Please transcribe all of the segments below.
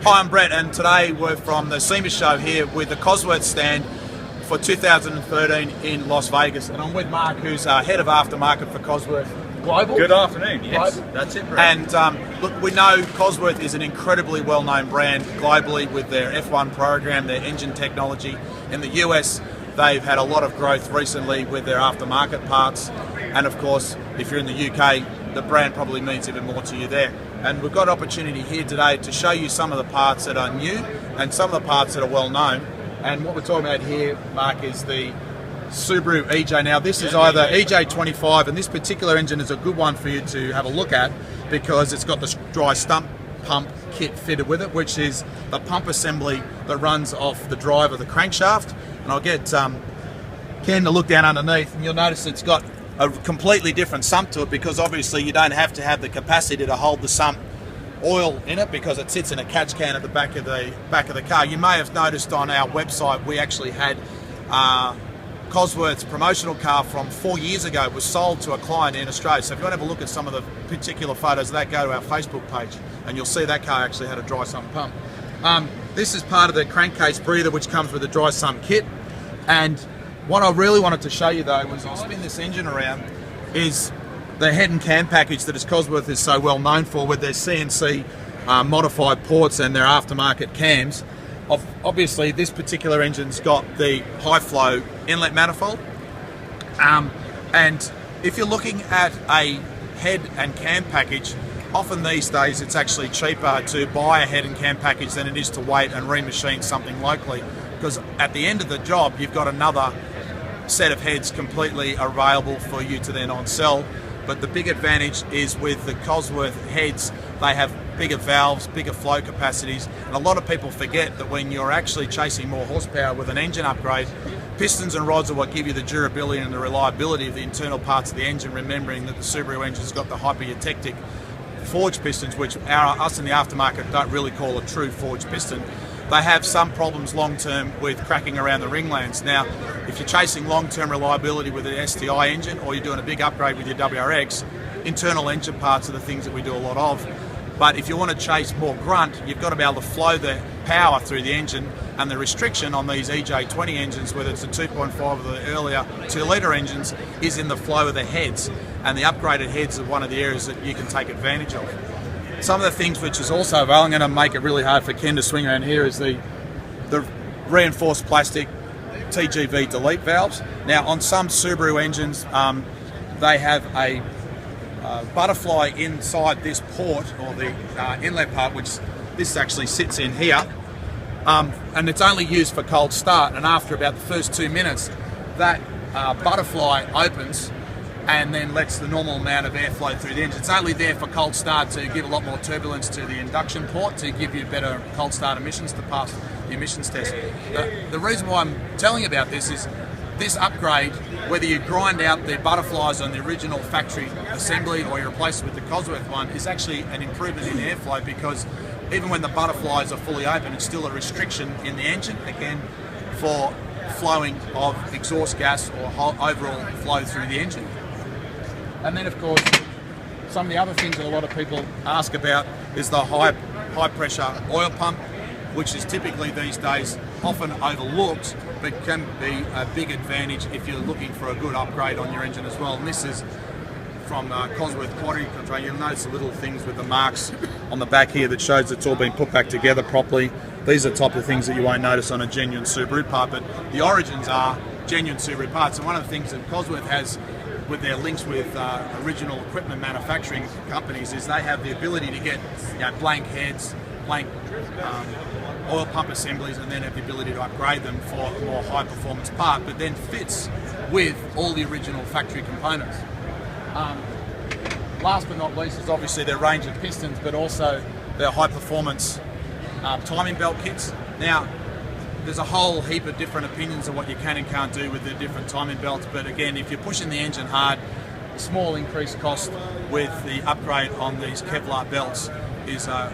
Hi, I'm Brett, and today we're from the SEMA show here with the Cosworth stand for 2013 in Las Vegas, and I'm with Mark, who's head of aftermarket for Cosworth Global. Good afternoon. Yes, Global. that's it, Brett. And look, we know Cosworth is an incredibly well-known brand globally with their F1 program, their engine technology. In the US, they've had a lot of growth recently with their aftermarket parts, and of course, if you're in the UK, the brand probably means even more to you there. And we've got opportunity here today to show you some of the parts that are new and some of the parts that are well known. And what we're talking about here, Mark, is the Subaru EJ. Now this is either EJ25, and this particular engine is a good one for you to have a look at because it's got the dry sump pump kit fitted with it, which is the pump assembly that runs off the drive of the crankshaft. And I'll get Ken to look down underneath, and you'll notice it's got a completely different sump to it because obviously you don't have to have the capacity to hold the sump oil in it because it sits in a catch can at the back of the car. You may have noticed on our website we actually had Cosworth's promotional car from 4 years ago. It was sold to a client in Australia. So if you want to have a look at some of the particular photos of that, go to our Facebook page and you'll see that car actually had a dry sump pump. This is part of the crankcase breather which comes with the dry sump kit. And what I really wanted to show you though was, I'll spin this engine around, is the head and cam package that Cosworth is so well known for with their CNC modified ports and their aftermarket cams. Obviously this particular engine's got the high flow inlet manifold, and if you're looking at a head and cam package, often these days it's actually cheaper to buy a head and cam package than it is to wait and remachine something locally, because at the end of the job you've got another set of heads completely available for you to then on-sell. But the big advantage is with the Cosworth heads, they have bigger valves, bigger flow capacities, and a lot of people forget that when you're actually chasing more horsepower with an engine upgrade, pistons and rods are what give you the durability and the reliability of the internal parts of the engine, remembering that the Subaru engine's got the hyper-eutectic forged pistons, which us in the aftermarket don't really call a true forged piston. They have some problems long-term with cracking around the ringlands. Now, if you're chasing long-term reliability with an STI engine or you're doing a big upgrade with your WRX, internal engine parts are the things that we do a lot of. But if you want to chase more grunt, you've got to be able to flow the power through the engine, and the restriction on these EJ20 engines, whether it's the 2.5 or the earlier 2-litre engines, is in the flow of the heads. And the upgraded heads are one of the areas that you can take advantage of. Some of the things which is also, I'm going to make it really hard for Ken to swing around here, is the reinforced plastic TGV delete valves. Now on some Subaru engines, they have a butterfly inside this port, or the inlet part, which this actually sits in here, and it's only used for cold start, and after about the first 2 minutes that butterfly opens and then lets the normal amount of airflow through the engine. It's only there for cold start to give a lot more turbulence to the induction port to give you better cold start emissions to pass the emissions test. The reason why I'm telling you about this is this upgrade, whether you grind out the butterflies on the original factory assembly or you replace it with the Cosworth one, is actually an improvement in airflow, because even when the butterflies are fully open, it's still a restriction in the engine, again, for flowing of exhaust gas or overall flow through the engine. And then of course, some of the other things that a lot of people ask about is the high pressure oil pump, which is typically these days often overlooked, but can be a big advantage if you're looking for a good upgrade on your engine as well. And this is from Cosworth Quality Control. You'll notice the little things with the marks on the back here that shows it's all been put back together properly. These are the type of things that you won't notice on a genuine Subaru part, but the origins are genuine Subaru parts. And one of the things that Cosworth has with their links with original equipment manufacturing companies is they have the ability to get blank heads, blank oil pump assemblies, and then have the ability to upgrade them for a more high performance part, but then fits with all the original factory components. Last but not least is obviously their range of pistons, but also their high performance timing belt kits. Now, there's a whole heap of different opinions of what you can and can't do with the different timing belts, but again, if you're pushing the engine hard, small increased cost with the upgrade on these Kevlar belts is a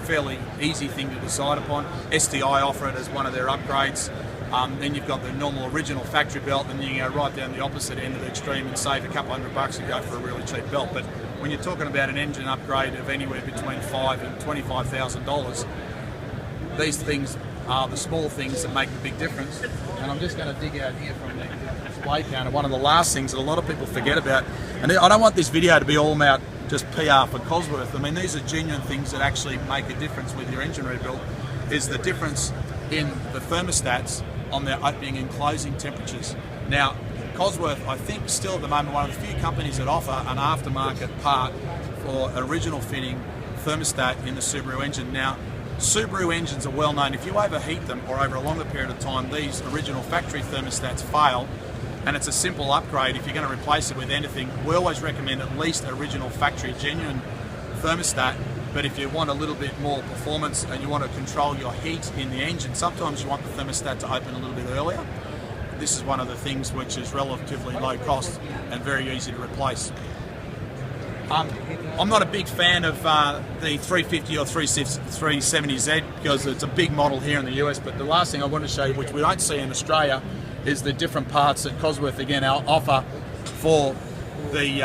fairly easy thing to decide upon. STI offer it as one of their upgrades. Then you've got the normal original factory belt, and then you go right down the opposite end of the extreme and save a couple $100 and go for a really cheap belt. But when you're talking about an engine upgrade of anywhere between $5,000 and $25,000, these things are the small things that make the big difference. And I'm just going to dig out here from the display counter. One of the last things that a lot of people forget about, and I don't want this video to be all about just PR for Cosworth. I mean, these are genuine things that actually make a difference with your engine rebuild, is the difference in the thermostats on their opening and closing temperatures. Now, Cosworth, I think, still at the moment, one of the few companies that offer an aftermarket part for original fitting thermostat in the Subaru engine. Now, Subaru engines are well known. If you overheat them or over a longer period of time, these original factory thermostats fail, and it's a simple upgrade. If you're going to replace it with anything, we always recommend at least original factory genuine thermostat. But if you want a little bit more performance and you want to control your heat in the engine, sometimes you want the thermostat to open a little bit earlier. This is one of the things which is relatively low cost and very easy to replace. I'm not a big fan of the 350 or 370Z because it's a big model here in the US, but the last thing I want to show you, which we don't see in Australia, is the different parts that Cosworth again offer for the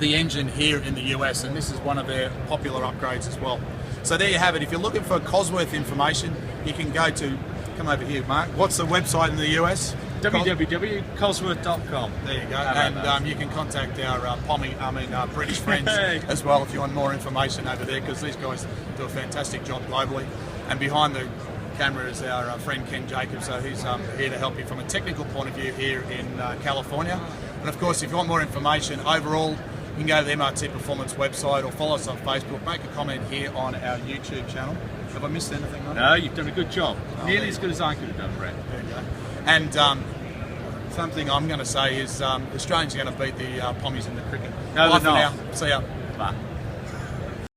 engine here in the US, and this is one of their popular upgrades as well. So there you have it. If you're looking for Cosworth information, you can go to, come over here, Mark. What's the website in the US? www.cosworth.com. There you go. And you can contact our British friends as well if you want more information over there, because these guys do a fantastic job globally. And behind the camera is our friend Ken Jacobs, so he's here to help you from a technical point of view here in California. And of course, if you want more information overall, you can go to the MRT Performance website or follow us on Facebook. Make a comment here on our YouTube channel. Have I missed anything on No, you've done a good job. Nearly as good as I could have done, Brett. There you go. And something I'm going to say is Australians are going to beat the Pommies in the cricket. No, Bye they're for not. now. See ya. Bye.